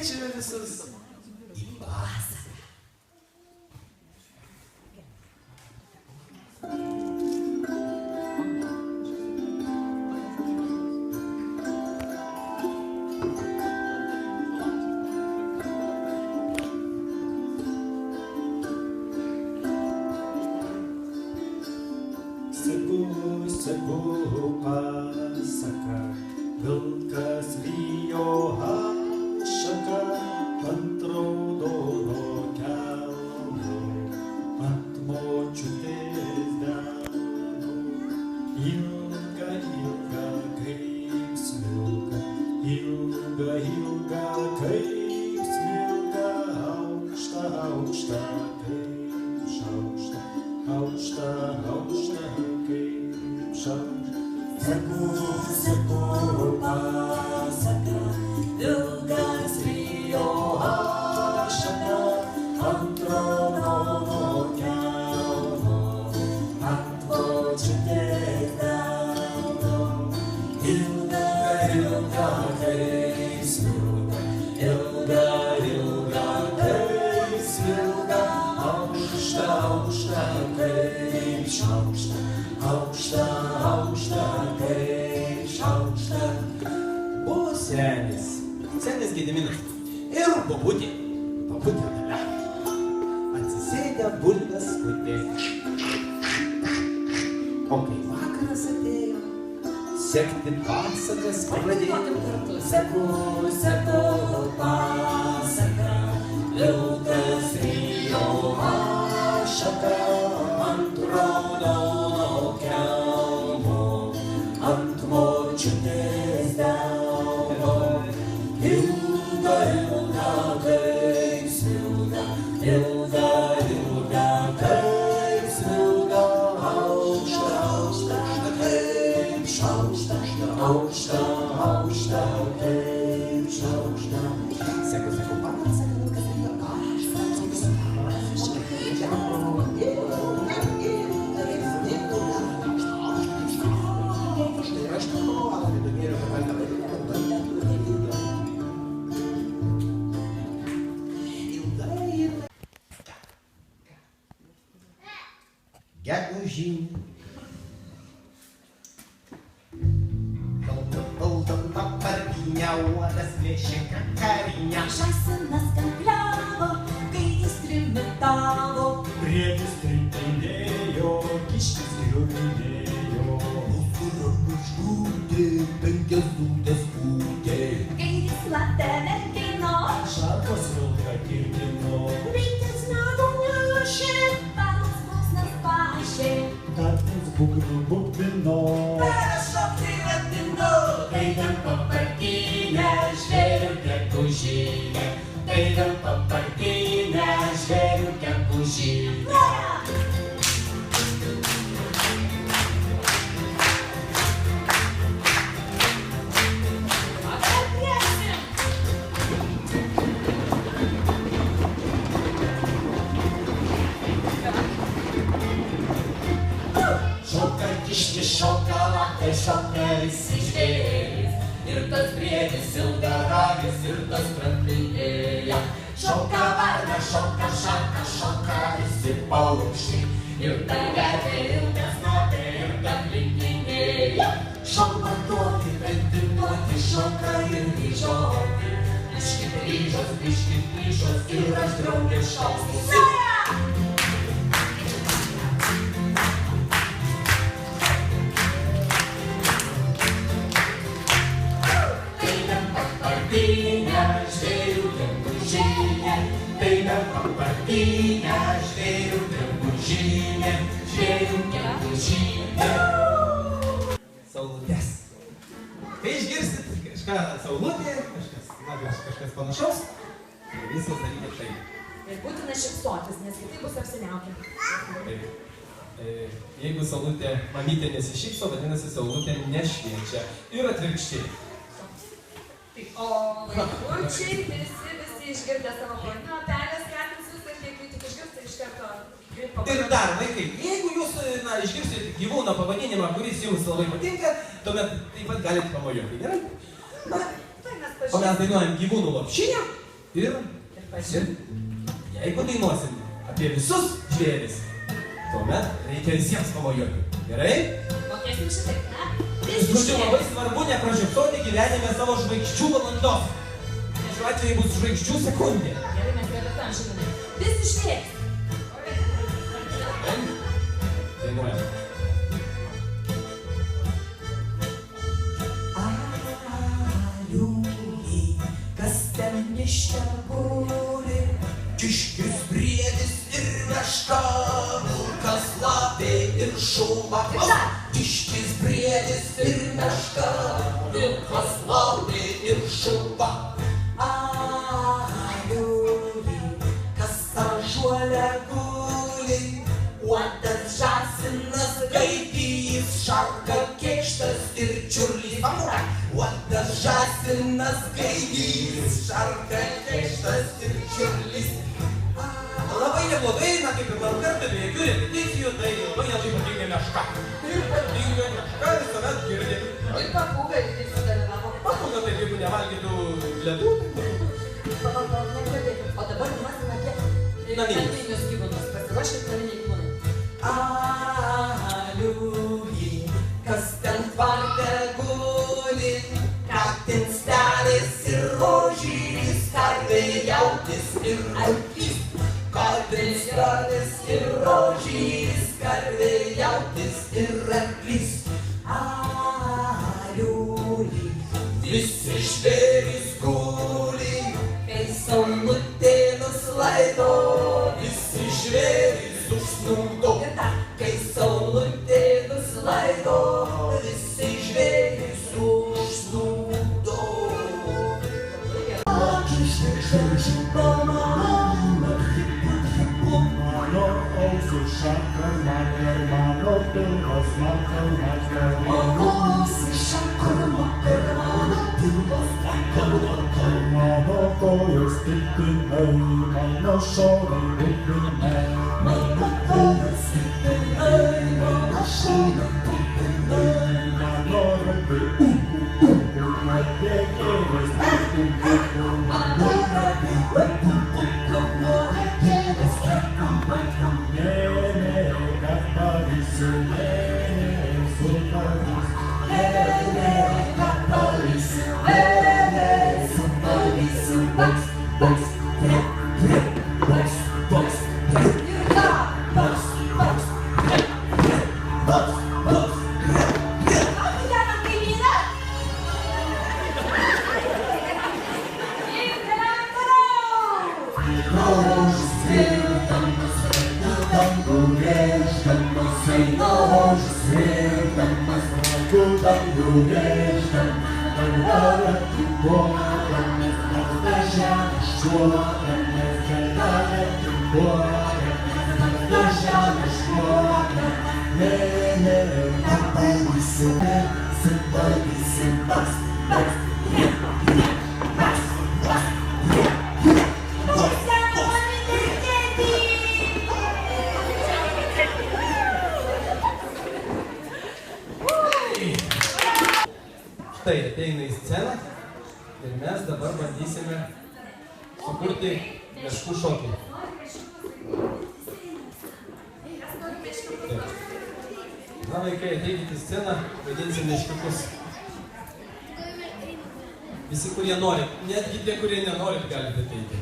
kviečiame visus į pasaką. Segu pasaka, vilkas vijo ašaką ant raudono kelmo, ant močiutės delno. Ilga, ilga kaip smilga, ilga, ilga kaip smilga, aukšta, aukšta kaip šaukšta, aukšta, aukšta kaip šaukšta. Segu pasaka, vilkas vijo ašaką ant raudono kelmo, ant močiutės delno. Ilga, ilga kaip smilga, ilga, ilga kaip smilga, aukšta, aukšta kaip šaukšta, aukšta, aukšta kaip šaukšta. Buvo senis Gediminas ir bobutė Dalia. Atsisėdę bulves skutė. O kai vakaras atėjo, sekti pasakas pradėjo. Segu pasaka, vilkas vijo ašaką ant raudono kelmo, ant močiutės delno. Ilga, ilga kaip smilga, ilga, ilga kaip smilga, aukšta, aukšta kaip šaukšta, aukšta, aukšta kaip šaukšta. Segu pasaka, vilkas vijo ašaką. Gegužinė. Valdom papardinę, uodas plėšika karinę. Žąsinas kankliavo, kai jis trimitavo. Briedis trintinėjo, kiškis griuvinėjo. Mūsų rankos žūtė, penkias dūtės kūtė. Kai jis lapę mergino, Šarkos vilką kirtino. bitės nagų nešė, balas plunksnas pašė. Katės būgnų bubino. Peršokti vadinu, Eidam papartinę, žvėrių gegužinę. Eidam papartinę, žvėrių gegužinę. Šoka kiškis, šoka lapė, šoka visi žvėrys. Ir tas briedis ilgaragis, ir tas trampinėja. Šoka varna, šoka šaka, šoka visi paukščiai. Ir ta gervė ilgas notė, ir ta plinkinėja. Šoka duoti, ventiluoti, šoka ir vyžioti. Biškit ryžos, ir aš draugė šausiu. Papardinę, žvėrių gegužinę, eidam papardinę, žvėrių gegužinę, žvėrių gegužinę. Saulutės. Kai išgirsit kažką saulutė, kažkas panašaus, tai visas darykit taip. ir būtina šypsotis, nes kitaip bus apsiniaukę. Taip. Jeigu saulutė mamytė nesišypso, vadinasi saulutė nešviečia. Ir atvirkščiai. O vaikučiai visi išgirdę savo pavadinimą, pelės, katės, viskas, kiek jų tik išgirsta iš karto. Ir dar, vaikai, jeigu jūs išgirsit gyvūno pavadinimą, kuris jums labai patinka, tuomet taip pat galite pamojuoti, gerai? Na, Tai mes o mes dainuojam gyvūnų lopšinę, Ir jeigu dainuosim apie visus žvėris, tuomet reikia visiems pamojoti. Gerai? Mokėsim šitaip, ne? Žodžiu, labai svarbu nepražiopsoti gyvenime savo žvaigždžių valandos. Šiuo atveju bus žvaigždžių sekundė. Gerai, mes repetuojam šiandien. Visi žvėris. Dainuojam. Aliūnį, kas ten miške guli, kiškis, briedis ir meška, vilkas, lapė ir šuva. Kiškis, briedis ir meška, vilkas, lapė ir šuva. Aliūnį, kas ąžuole guli, uodas, žąsinas, gaidys, šarka, kėkštas ir čiurlys. Uodas, žąsinas, gaidys, šarka, kėkštas ir čiurlys. Labai neblogai, na kaip ir daug kartų, be jokių repeticijų, tai labai labai patinga meška. Ir patinga meška visuomet girdi. Ir papūga irgi sudalyvavo. Papūga taip, jeigu nevalgytų ledų. O dabar mes apie naminius gyvūnus. Pasiruoškit naminiai gyvūnai. Aliūnį, kas ten tvarte guli, katinas, telis ir rožys, karvė, jautis ir arklys. Katinas, telis ir rožys, karvė, jautis ir arklys. Aliūnį, visi žvėrys guli, kai saulutė nuslaido, visi žvėrys užsnūdo. Kai saulutė nuslaido, visi žvėrys užsnūdo. Štai ateina į sceną ir mes dabar bandysime sukurti meškų šokį. Na vaikai, ateikite į sceną, vaidinsim meškiukus. Visi, kurie nori, netgi tie, kurie nenorit, galite ateiti.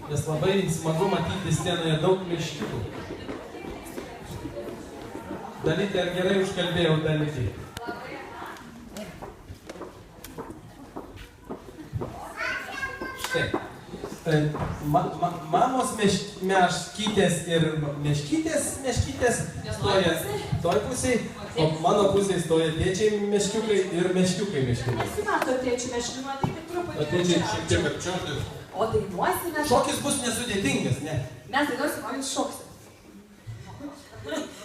Nes labai smagu matyti scenoje daug meškiukų. Dalytė, ar gerai užkalbėjau Dalytį? Štai. Mamos meškytės ir meškytės stoja toj pusėj, o mano pusėj stoja tėčiai meškiukai ir meškiukai meškiukai. Nesimato tėčių meškių, ateikit truputį. O tėčiai šiek tiek apčiuotis. O dainuosime. Šokis bus nesudėtingas, ne? Mes dainuosim, o jūs šoksit.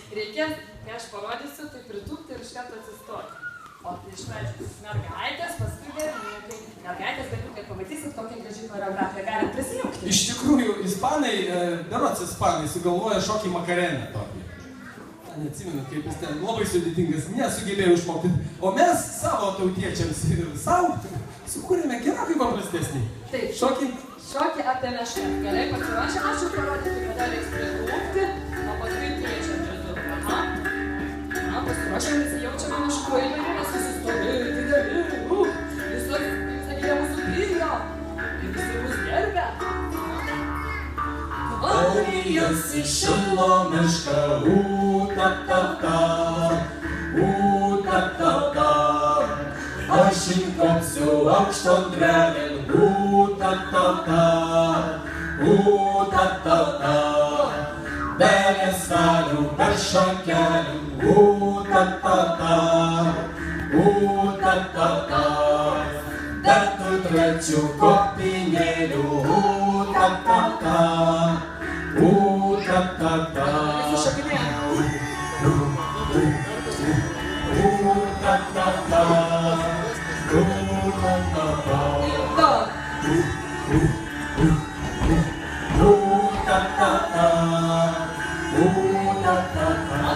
Reikės, kai aš parodysiu, tai pritūpti ir iš karto atsistoti. O tai iš pradžių mergaitės, paskui berniukai. Mergaitės, berniukai, pamatysit, kokią gražią choreografiją galim prisijungti. Iš tikrųjų, ispanai, berods ispanai, sugalvoja šokį makareną tokį. neatsimenu, kaip jis ten labai sudėtingas, nesugebėjo išmokti. O mes savo tautiečiams ir savo sukūrėme gerokai paprastesnį. Taip. Šokį? Šokį apie mešką. Gerai, pasiruošę, aš jau parodyti, kada reiks pritrūkti, o paskui tiečiam pridurti. Aha. Na, pasiruošę, visi jaučiame miškų įvairimas, visi stovi, dideli, visur, sakykime, mūsų bijo. Ir visi bus gerbę. Aujus į šilo mišką, u-ta-ta-ta, u-ta-ta-ta. Aš įkopsiu aukšton drevėn, u-ta-ta-ta, u-ta-ta-ta. Be lieselių, be šakelių, u-ta-ta-ta, u-ta-ta-ta. Be tų trečių kopinėlių, u-ta-ta-ta, u-ta-ta-ta. U-ta-ta-ta, u-ta-ta-ta. U-ta-ta-ta, u-ta-ta-ta.